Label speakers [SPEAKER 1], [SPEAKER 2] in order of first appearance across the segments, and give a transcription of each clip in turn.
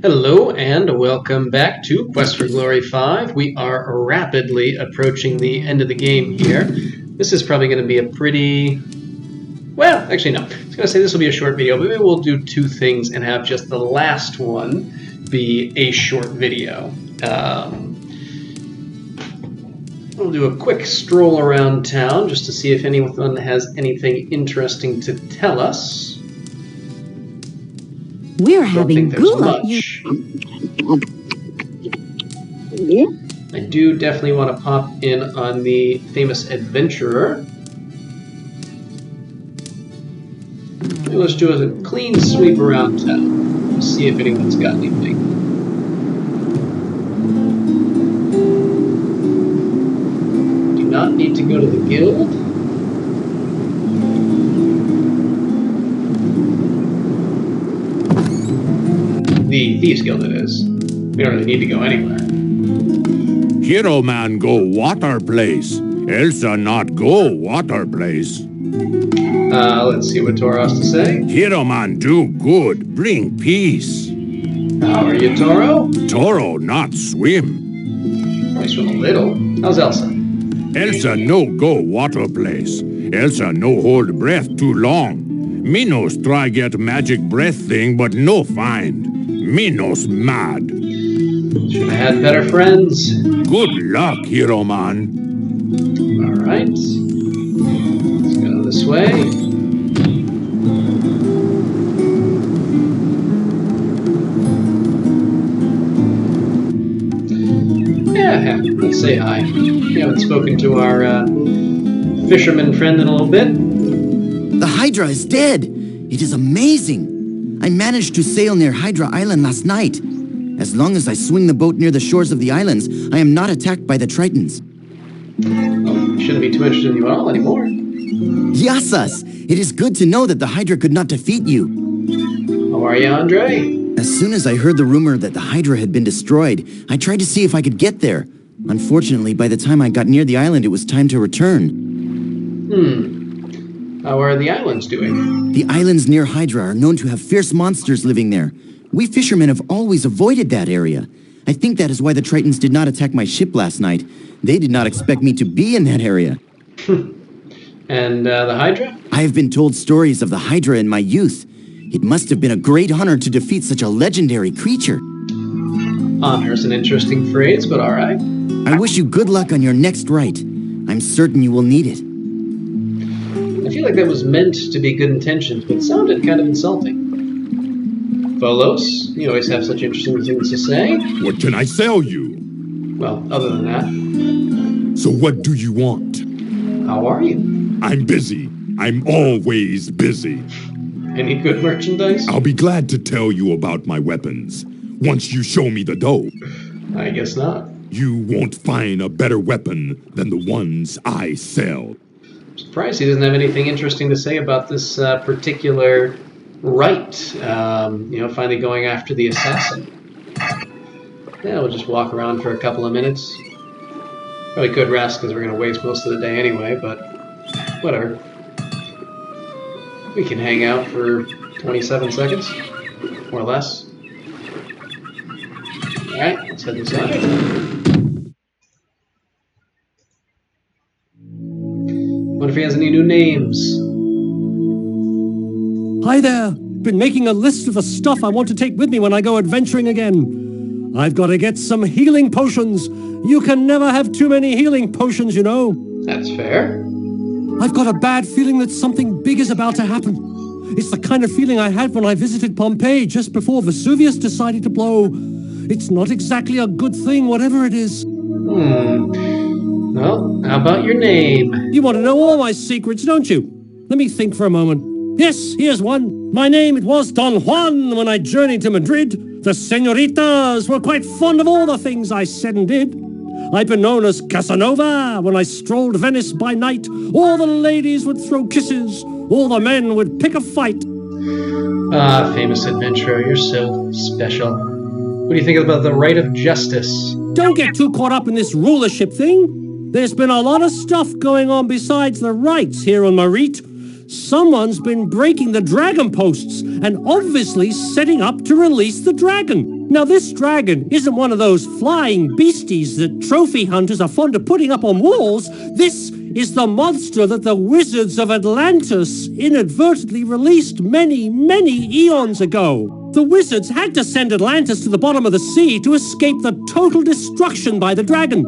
[SPEAKER 1] Hello and welcome back to Quest for Glory 5. We are rapidly approaching the end of the game here. This is probably going to be a pretty... Well, actually no. I was going to say this will be a short video, but maybe we'll do two things and have just the last one be a short video. We'll do a quick stroll around town just to see if anyone has anything interesting to tell us.
[SPEAKER 2] We're having gula.
[SPEAKER 1] I do definitely want to pop in on the famous adventurer. Maybe let's do a clean sweep around town. See if anyone's got anything. Do not need to go to the guild. The Thieves Guild, it is. We don't really need to go anywhere.
[SPEAKER 3] Hero man go water place. Elsa not go water place.
[SPEAKER 1] Let's see what Toro has to say.
[SPEAKER 3] Hero man do good, bring peace.
[SPEAKER 1] How are you, Toro?
[SPEAKER 3] Toro not swim.
[SPEAKER 1] Probably swim a little. How's Elsa?
[SPEAKER 3] Elsa no go water place. Elsa no hold breath too long. Minos try get magic breath thing, but no find. Minos mad.
[SPEAKER 1] Should have had better friends.
[SPEAKER 3] Good luck, hero man.
[SPEAKER 1] Alright. Let's go this way. Yeah, let's say hi. We haven't spoken to our fisherman friend in a little bit.
[SPEAKER 4] The Hydra is dead. It is amazing. I managed to sail near Hydra Island last night. As long as I swing the boat near the shores of the islands, I am not attacked by the Tritons.
[SPEAKER 1] Well, shouldn't be too interested in you at all anymore.
[SPEAKER 4] Yassas! It is good to know that the Hydra could not defeat you.
[SPEAKER 1] How are you, Andre?
[SPEAKER 4] As soon as I heard the rumor that the Hydra had been destroyed, I tried to see if I could get there. Unfortunately, by the time I got near the island, it was time to return.
[SPEAKER 1] How are the islands doing?
[SPEAKER 4] The islands near Hydra are known to have fierce monsters living there. We fishermen have always avoided that area. I think that is why the Tritons did not attack my ship last night. They did not expect me to be in that area.
[SPEAKER 1] And the Hydra?
[SPEAKER 4] I have been told stories of the Hydra in my youth. It must have been a great honor to defeat such a legendary creature.
[SPEAKER 1] Honor is an interesting phrase, but alright.
[SPEAKER 4] I wish you good luck on your next rite. I'm certain you will need it.
[SPEAKER 1] I feel like that was meant to be good intentions, but it sounded kind of insulting. Folos, you always have such interesting things to say.
[SPEAKER 3] What can I sell you?
[SPEAKER 1] Well, other than that,
[SPEAKER 3] So what do you want?
[SPEAKER 1] how are you?
[SPEAKER 3] I'm busy. I'm always busy.
[SPEAKER 1] Any good merchandise?
[SPEAKER 3] I'll be glad to tell you about my weapons once you show me the dough.
[SPEAKER 1] I guess not.
[SPEAKER 3] You won't find a better weapon than the ones I sell.
[SPEAKER 1] Surprised he doesn't have anything interesting to say about this particular rite. Finally going after the assassin. Yeah, we'll just walk around for a couple of minutes. Probably could rest because we're going to waste most of the day anyway, but whatever. We can hang out for 27 seconds, or less. Alright, let's head inside. Wonder if he has any new names.
[SPEAKER 5] Hi there. Been making a list of the stuff I want to take with me when I go adventuring again. I've got to get some healing potions. You can never have too many healing potions, you know.
[SPEAKER 1] That's fair.
[SPEAKER 5] I've got a bad feeling that something big is about to happen. It's the kind of feeling I had when I visited Pompeii just before Vesuvius decided to blow. It's not exactly a good thing, whatever it is.
[SPEAKER 1] Well, how about your name?
[SPEAKER 5] You want to know all my secrets, don't you? Let me think for a moment. Yes, here's one. My name, it was Don Juan when I journeyed to Madrid. The senoritas were quite fond of all the things I said and did. I've been known as Casanova when I strolled Venice by night. All the ladies would throw kisses. All the men would pick a fight.
[SPEAKER 1] Ah, famous adventurer, you're so special. What do you think about the right of justice?
[SPEAKER 5] Don't get too caught up in this rulership thing. There's been a lot of stuff going on besides the rights here on Marit. Someone's been breaking the dragon posts and obviously setting up to release the dragon. Now, this dragon isn't one of those flying beasties that trophy hunters are fond of putting up on walls. This is the monster that the wizards of Atlantis inadvertently released many, many eons ago. The wizards had to send Atlantis to the bottom of the sea to escape the total destruction by the dragon.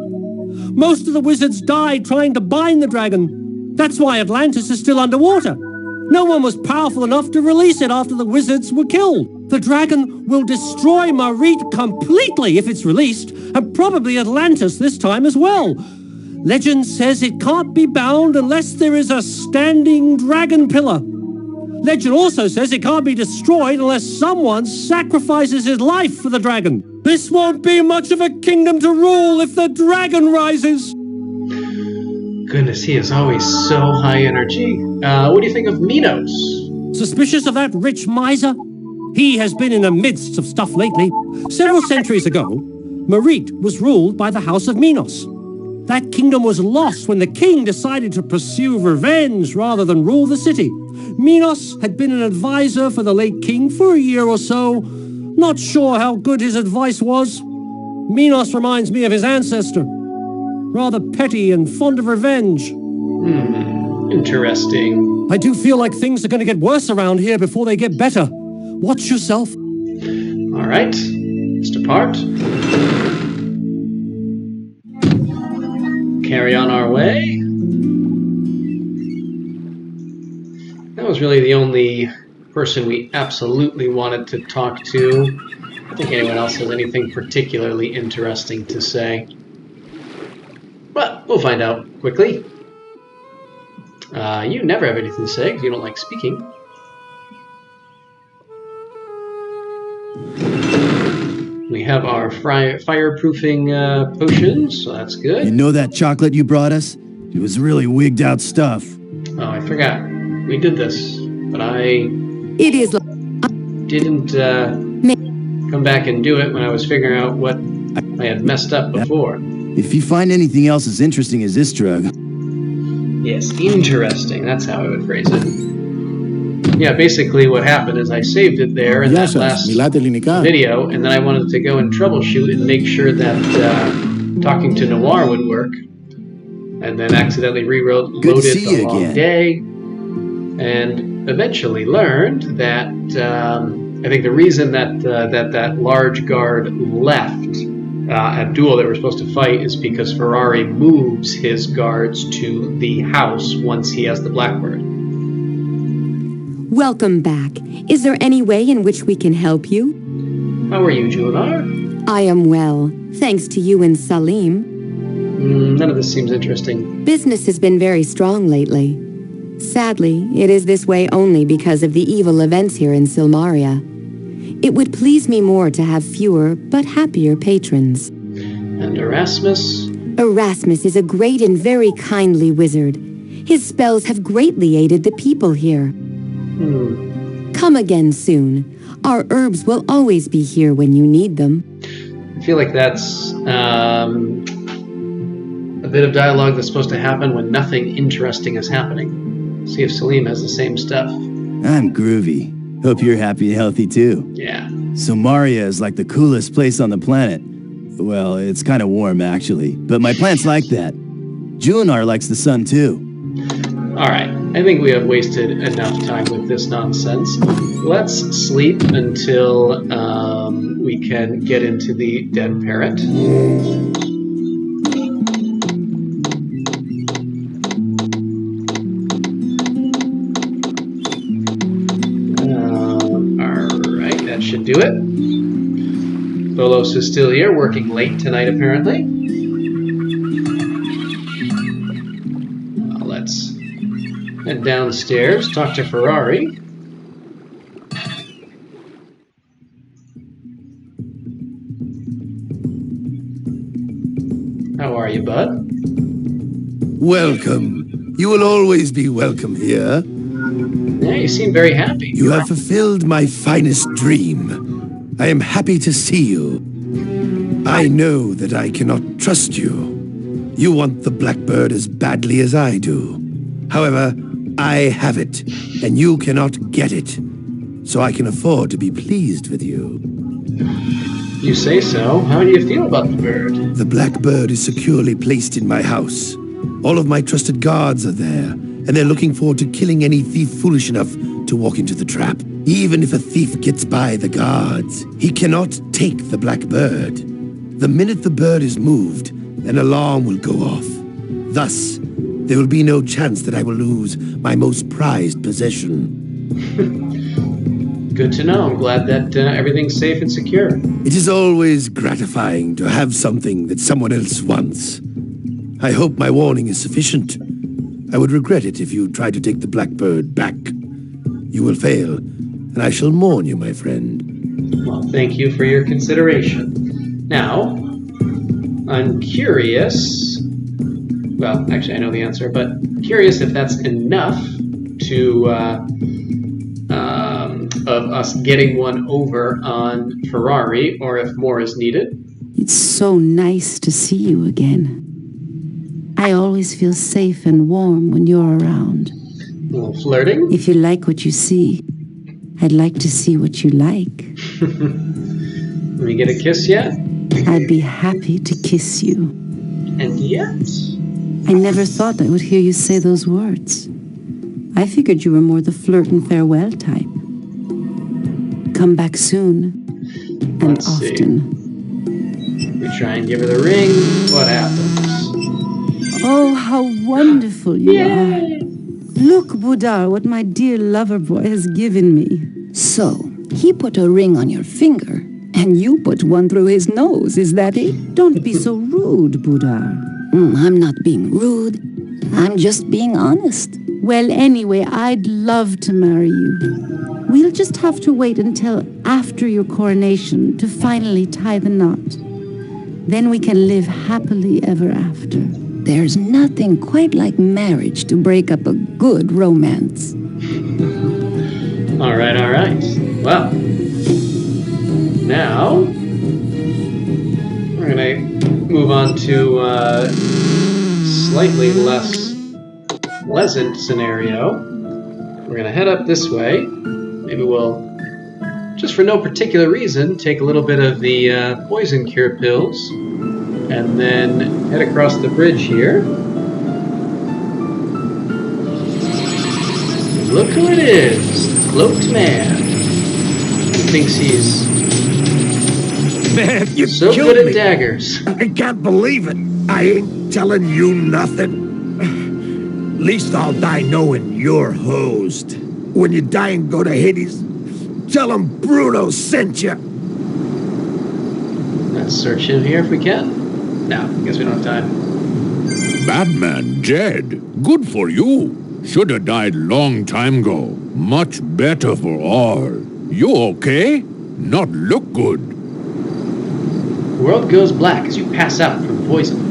[SPEAKER 5] Most of the wizards died trying to bind the dragon. That's why Atlantis is still underwater. No one was powerful enough to release it after the wizards were killed. The dragon will destroy Marit completely if it's released, and probably Atlantis this time as well. Legend says it can't be bound unless there is a standing dragon pillar. Legend also says it can't be destroyed unless someone sacrifices his life for the dragon. This won't be much of a kingdom to rule if the dragon rises.
[SPEAKER 1] Goodness, he is always so high energy. What do you think of Minos?
[SPEAKER 5] Suspicious of that rich miser? He has been in the midst of stuff lately. Several centuries ago, Marit was ruled by the House of Minos. That kingdom was lost when the king decided to pursue revenge rather than rule the city. Minos had been an advisor for the late king for a year or so. Not sure how good his advice was. Minos reminds me of his ancestor. Rather petty and fond of revenge.
[SPEAKER 1] Interesting.
[SPEAKER 5] I do feel like things are going to get worse around here before they get better. Watch yourself.
[SPEAKER 1] All right, let's depart. Carry on our way. That was really the only person we absolutely wanted to talk to. I don't think anyone else has anything particularly interesting to say. But we'll find out quickly. You never have anything to say because you don't like speaking. We have our fireproofing potions, so that's good.
[SPEAKER 4] You know that chocolate you brought us? It was really wigged out stuff.
[SPEAKER 1] Oh, I forgot. We did this, but I didn't come back and do it when I was figuring out what I had messed up before.
[SPEAKER 4] If you find anything else as interesting as this drug...
[SPEAKER 1] Yes, interesting. That's how I would phrase it. Yeah, basically what happened is I saved it there in that last video, and then I wanted to go and troubleshoot and make sure that talking to Noir would work, and then accidentally reloaded the long day, and eventually learned that I think the reason that that large guard left at duel that we're supposed to fight is because Ferrari moves his guards to the house once he has the Blackbird.
[SPEAKER 2] Welcome back. Is there any way in which we can help you?
[SPEAKER 1] How are you, Julinar?
[SPEAKER 2] I am well, thanks to you and Salim.
[SPEAKER 1] None of this seems interesting.
[SPEAKER 2] Business has been very strong lately. Sadly, it is this way only because of the evil events here in Silmaria. It would please me more to have fewer but happier patrons.
[SPEAKER 1] And Erasmus?
[SPEAKER 2] Erasmus is a great and very kindly wizard. His spells have greatly aided the people here. Come again soon. Our herbs will always be here when you need them.
[SPEAKER 1] I feel like that's a bit of dialogue that's supposed to happen when nothing interesting is happening. See if Salim has the same stuff.
[SPEAKER 4] I'm groovy. Hope you're happy and healthy too.
[SPEAKER 1] Yeah.
[SPEAKER 4] Silmaria is like the coolest place on the planet. Well, it's kind of warm actually, but my plants like that. Julinar likes the sun too.
[SPEAKER 1] Alright, I think we have wasted enough time with this nonsense. Let's sleep until we can get into the dead parrot. Alright, that should do it. Bolos is still here, working late tonight apparently. Let's head downstairs, talk to Ferrari. How are you, bud?
[SPEAKER 6] Welcome. You will always be welcome here.
[SPEAKER 1] Yeah, you seem very happy.
[SPEAKER 6] You have fulfilled my finest dream. I am happy to see you. I know that I cannot trust you. You want the Blackbird as badly as I do. However, I have it, and you cannot get it. So I can afford to be pleased with you.
[SPEAKER 1] You say so. How do you feel about the bird?
[SPEAKER 6] The black bird is securely placed in my house. All of my trusted guards are there, and they're looking forward to killing any thief foolish enough to walk into the trap. Even if a thief gets by the guards, he cannot take the black bird. The minute the bird is moved, an alarm will go off. Thus, there will be no chance that I will lose my most prized possession.
[SPEAKER 1] Good to know. I'm glad that everything's safe and secure.
[SPEAKER 6] It is always gratifying to have something that someone else wants. I hope my warning is sufficient. I would regret it if you try to take the blackbird back. You will fail, and I shall mourn you, my friend.
[SPEAKER 1] Well, thank you for your consideration. Now, I'm curious... Well, actually, I know the answer, but curious if that's enough to... of us getting one over on Ferrari, or if more is needed.
[SPEAKER 2] It's so nice to see you again. I always feel safe and warm when you're around.
[SPEAKER 1] A little flirting?
[SPEAKER 2] If you like what you see, I'd like to see what you like.
[SPEAKER 1] Let me get a kiss yet?
[SPEAKER 2] I'd be happy to kiss you.
[SPEAKER 1] And yet?
[SPEAKER 2] I never thought I would hear you say those words. I figured you were more the flirt and farewell type. Come back soon. And
[SPEAKER 1] Let's
[SPEAKER 2] often.
[SPEAKER 1] See. We try and give her the ring. What happens?
[SPEAKER 2] Oh, how wonderful you are. Look, Budar, what my dear lover boy has given me. So, he put a ring on your finger, and you put one through his nose, is that it? Don't be so rude, Budar. I'm not being rude. I'm just being honest. Well, anyway, I'd love to marry you. We'll just have to wait until after your coronation to finally tie the knot. Then we can live happily ever after. There's nothing quite like marriage to break up a good romance.
[SPEAKER 1] All right. Well, now we're gonna move on to a slightly less pleasant scenario. We're gonna head up this way. Maybe we'll, just for no particular reason, take a little bit of the poison cure pills, and then head across the bridge here. Look who it is, the cloaked man. He thinks he's
[SPEAKER 3] Man, you
[SPEAKER 1] so
[SPEAKER 3] killed
[SPEAKER 1] good
[SPEAKER 3] me.
[SPEAKER 1] at daggers.
[SPEAKER 3] I can't believe it. I ain't telling you nothing. Least I'll die knowing you're hosed. When you die and go to Hades, tell him Bruno sent you.
[SPEAKER 1] Let's search him here if we can. No, I guess we don't have time.
[SPEAKER 3] Batman dead. Good for you. Should have died long time ago. Much better for all. You okay? Not look good.
[SPEAKER 1] The world goes black as you pass out from poison.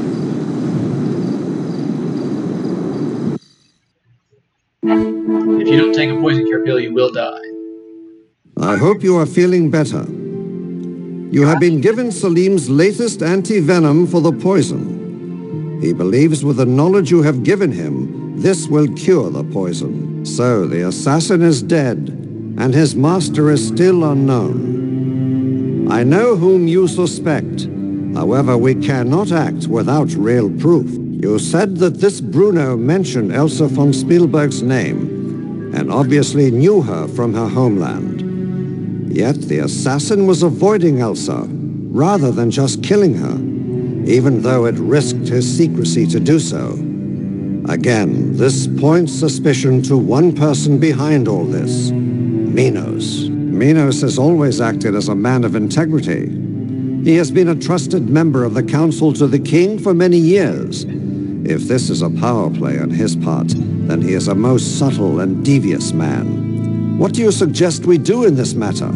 [SPEAKER 1] If you don't take a poison cure pill, you will die.
[SPEAKER 7] I hope you are feeling better. You have been given Salim's latest anti-venom for the poison. He believes with the knowledge you have given him, this will cure the poison. So the assassin is dead, and his master is still unknown. I know whom you suspect. However, we cannot act without real proof. You said that this Bruno mentioned Elsa von Spielberg's name, and obviously knew her from her homeland. Yet the assassin was avoiding Elsa, rather than just killing her, even though it risked his secrecy to do so. Again, this points suspicion to one person behind all this, Minos. Minos has always acted as a man of integrity. He has been a trusted member of the council to the king for many years. If this is a power play on his part, then he is a most subtle and devious man. What do you suggest we do in this matter?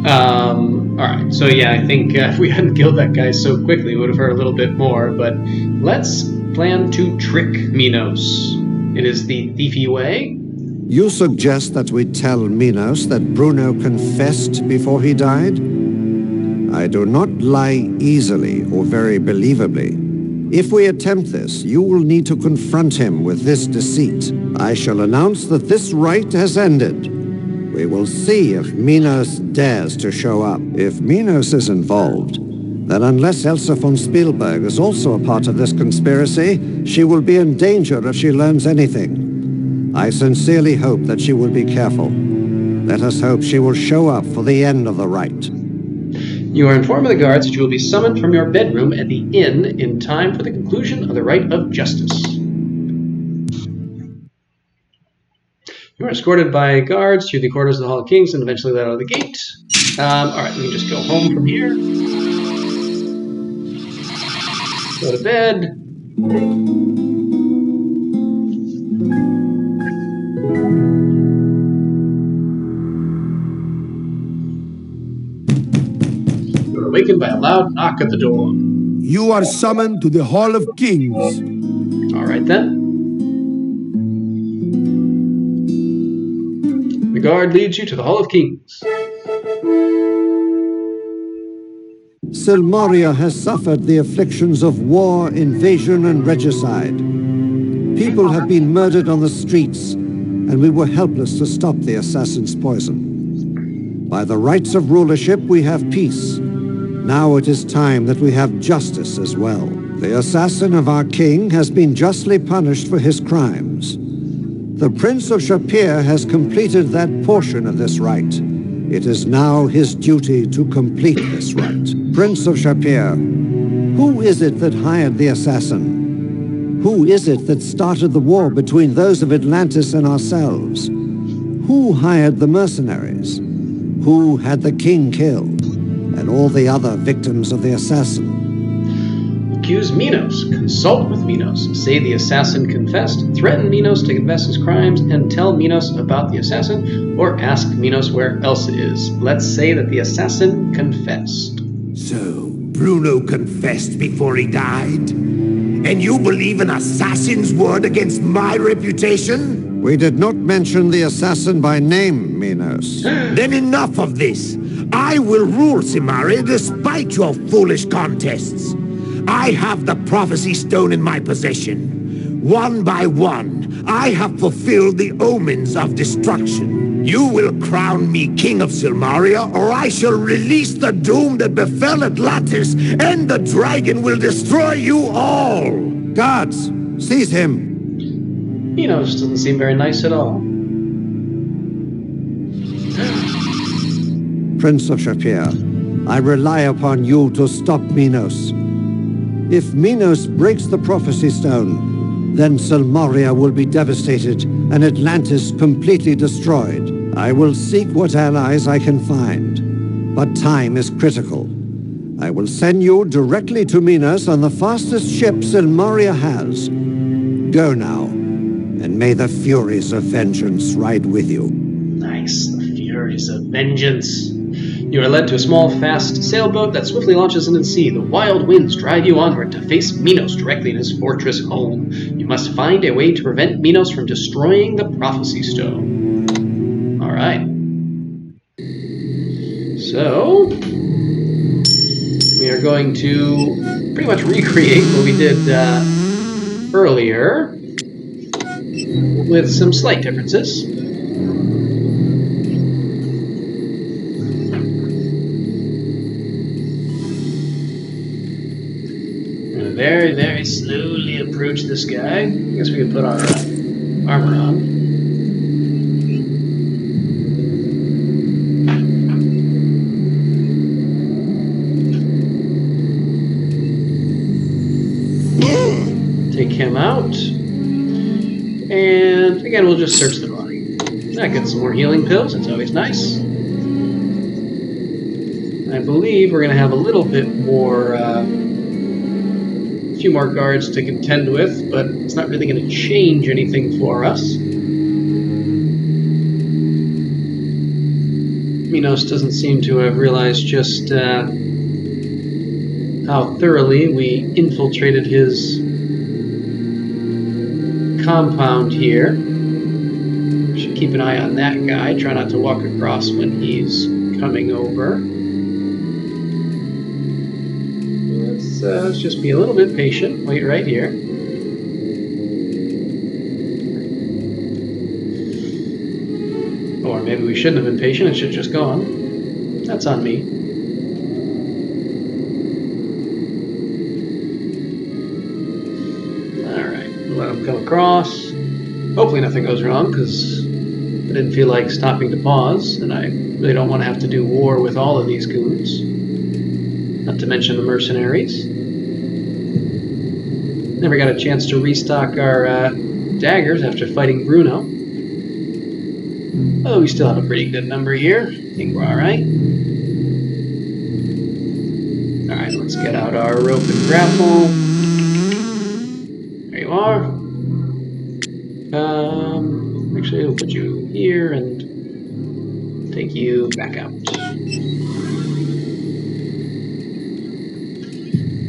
[SPEAKER 1] Alright, so yeah, I think if we hadn't killed that guy so quickly, we would have heard a little bit more, but let's plan to trick Minos. It is the thiefy way.
[SPEAKER 7] You suggest that we tell Minos that Bruno confessed before he died? I do not lie easily or very believably. If we attempt this, you will need to confront him with this deceit. I shall announce that this rite has ended. We will see if Minos dares to show up. If Minos is involved, then unless Elsa von Spielberg is also a part of this conspiracy, she will be in danger if she learns anything. I sincerely hope that she will be careful. Let us hope she will show up for the end of the rite.
[SPEAKER 1] You are informed by the guards that you will be summoned from your bedroom at the inn in time for the conclusion of the rite of justice. You are escorted by guards through the corridors of the Hall of Kings and eventually let out of the gate. Alright, we can just go home from here. Go to bed. You are awakened by a loud knock at the door.
[SPEAKER 3] You are summoned to the Hall of Kings.
[SPEAKER 1] Alright then. The guard leads you to the Hall of Kings.
[SPEAKER 7] Silmaria has suffered the afflictions of war, invasion, and regicide. People have been murdered on the streets, and we were helpless to stop the assassin's poison. By the rights of rulership, we have peace. Now it is time that we have justice as well. The assassin of our king has been justly punished for his crimes. The Prince of Shapir has completed that portion of this rite. It is now his duty to complete this rite. Prince of Shapir, who is it that hired the assassin? Who is it that started the war between those of Atlantis and ourselves? Who hired the mercenaries? Who had the king killed? And all the other victims of the assassin?
[SPEAKER 1] Accuse Minos. Consult with Minos. Say the assassin confessed. Threaten Minos to confess his crimes and tell Minos about the assassin, or ask Minos where Elsa is. Let's say that the assassin confessed.
[SPEAKER 3] So, Bruno confessed before he died? And you believe an assassin's word against my reputation?
[SPEAKER 7] We did not mention the assassin by name, Minos.
[SPEAKER 3] Then enough of this. I will rule Silmaria despite your foolish contests. I have the prophecy stone in my possession. One by one, I have fulfilled the omens of destruction. You will crown me king of Silmaria, or I shall release the doom that befell Atlantis, and the dragon will destroy you all!
[SPEAKER 7] Guards, seize him!
[SPEAKER 1] Minos doesn't seem very nice at all.
[SPEAKER 7] Prince of Shapir, I rely upon you to stop Minos. If Minos breaks the prophecy stone, then Silmaria will be devastated and Atlantis completely destroyed. I will seek what allies I can find, but time is critical. I will send you directly to Minos on the fastest ship Silmaria has. Go now, and may the furies of vengeance ride with you.
[SPEAKER 1] Nice, the furies of vengeance. You are led to a small, fast sailboat that swiftly launches into the sea. The wild winds drive you onward to face Minos directly in his fortress home. You must find a way to prevent Minos from destroying the prophecy stone. Alright. So, we are going to pretty much recreate what we did earlier, with some slight differences. Very, very slowly approach this guy. I guess we can put our armor on. Take him out. And again, we'll just search the body. I get some more healing pills. It's always nice. I believe we're going to have a little bit more... few more guards to contend with, but it's not really going to change anything for us. Minos doesn't seem to have realized just how thoroughly we infiltrated his compound here. Should keep an eye on that guy. Try not to walk across when he's coming over. Let's just be a little bit patient. Wait right here. maybe we shouldn't have been patient and should have just gone. That's on me. Alright, let him come across. Hopefully nothing goes wrong, because I didn't feel like stopping to pause, and I really don't want to have to do war with all of these goons. Not to mention the mercenaries. Never got a chance to restock our daggers after fighting Bruno. Oh, we still have a pretty good number here. I think we're alright. Alright, let's get out our rope and grapple. There you are. Actually, we'll put you here and take you back out.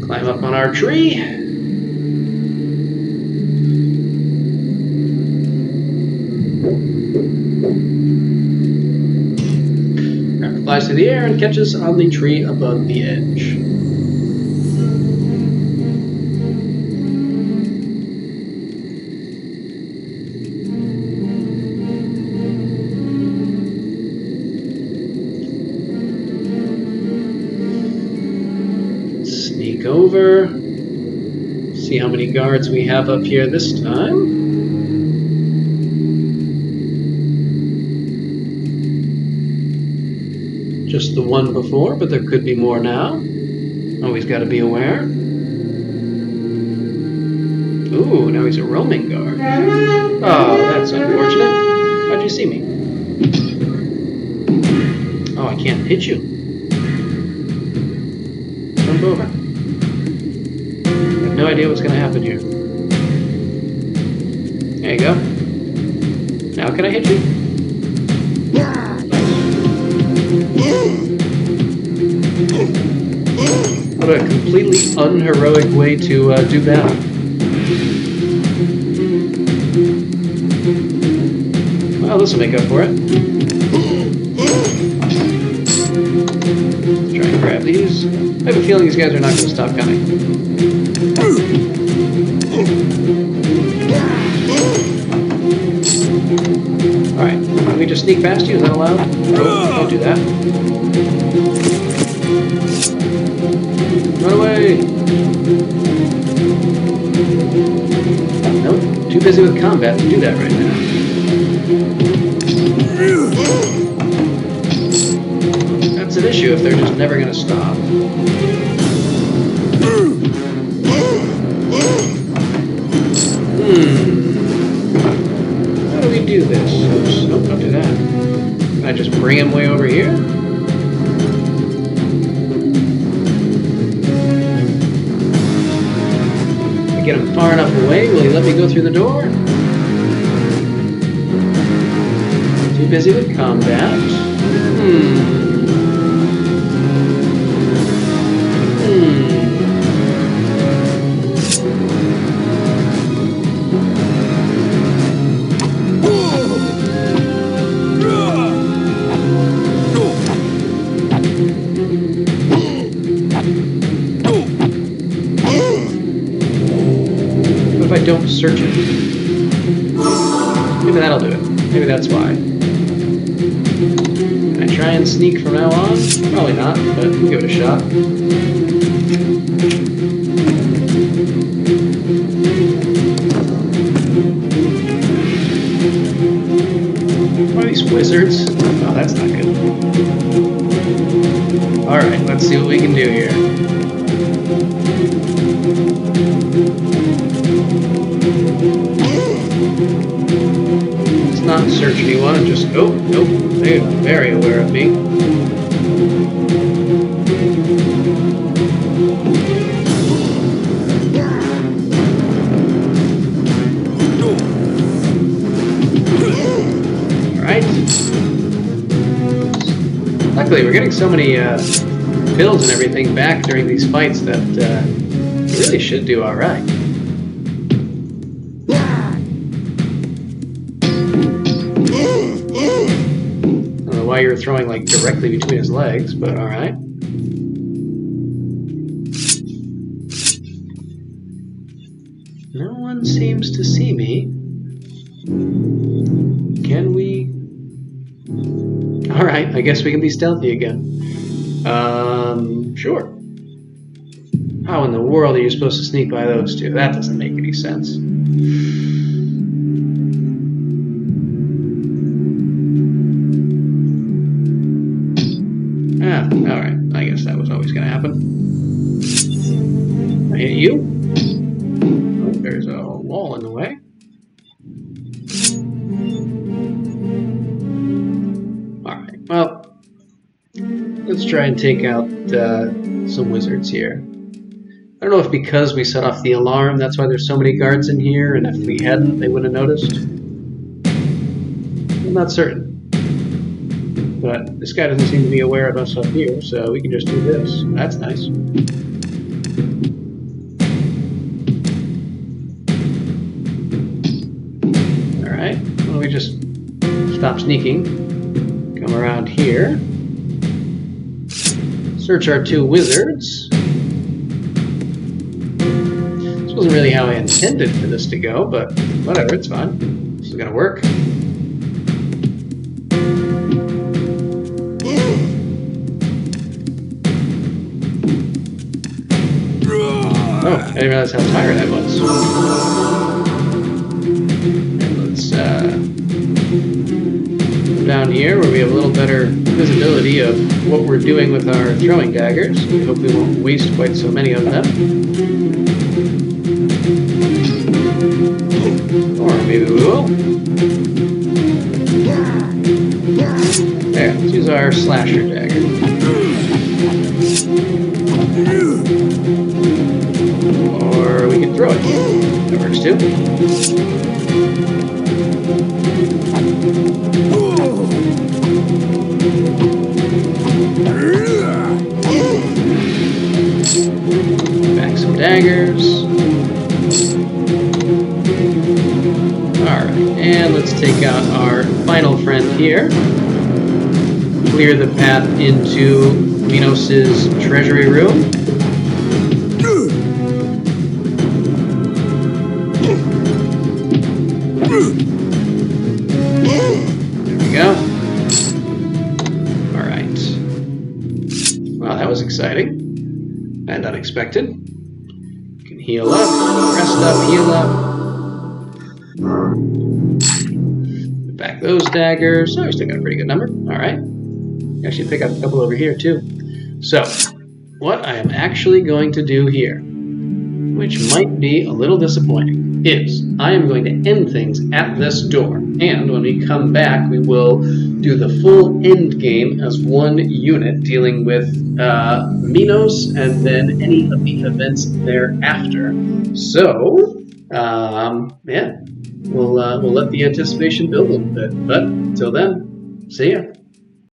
[SPEAKER 1] Climb up on our tree. Rabbit flies through the air and catches on the tree above the edge. Sneak over. See how many guards we have up here this time. Just the one before, but there could be more now. Always got to be aware. Ooh, now he's a roaming guard. Oh, that's unfortunate. How'd you see me? Oh, I can't hit you. Jump over. I have no idea what's going to happen here. There you go. Now can I hit you? What a completely unheroic way to do battle. Well, this will make up for it. Let's try and grab these. I have a feeling these guys are not going to stop coming. Alright, can we just sneak past you? Is that allowed? Oh, don't do that. Run away! Nope, too busy with combat to do that right now. That's an issue if they're just never going to stop. How do we do this? Oops, nope, don't do that. Can I just bring him way over here? Get him far enough away. Will he let me go through the door? Too busy with combat. If I don't search it. Maybe that'll do it. Maybe that's why. Can I try and sneak from now on? Probably not, but we'll give it a shot. What are these wizards? Oh, that's not good. Alright, let's see what we can do here. Let's not search anyone and just, oh, nope, they're very aware of me. Alright. Luckily, we're getting so many pills and everything back during these fights that we really should do alright. Why you're throwing like directly between his legs, but all right. No one seems to see me. Can we Alright, I guess we can be stealthy again. Sure. How in the world are you supposed to sneak by those two? That doesn't make any sense. Ah, alright. I guess that was always going to happen. I hit you. Oh, there's a wall in the way. Alright, well, let's try and take out some wizards here. I don't know if because we set off the alarm, that's why there's so many guards in here, and if we hadn't, they would have noticed. I'm not certain. But this guy doesn't seem to be aware of us up here, so we can just do this. That's nice. Alright, why don't we just stop sneaking, come around here, search our two wizards. This wasn't really how I intended for this to go, but whatever, it's fine. This is gonna work. Oh, I didn't realize how tired I was. And let's go down here where we have a little better visibility of what we're doing with our throwing daggers. We hope we won't waste quite so many of them. Or maybe we will. There, let's use our slasher dagger. Or we can throw it. That works too. Back some daggers. Alright, and let's take out our final friend here. Clear the path into Minos' treasury room. There we go. Alright. Well, that was exciting. And unexpected. You can heal up, rest up, heal up. Back those daggers. Oh, we still got a pretty good number. Alright. Actually pick up a couple over here too. So, what I am actually going to do here, which might be a little disappointing, is I am going to end things at this door. And when we come back, we will do the full end game as one unit, dealing with Minos and then any of the events thereafter. So, yeah, we'll let the anticipation build a little bit. But until then, see ya.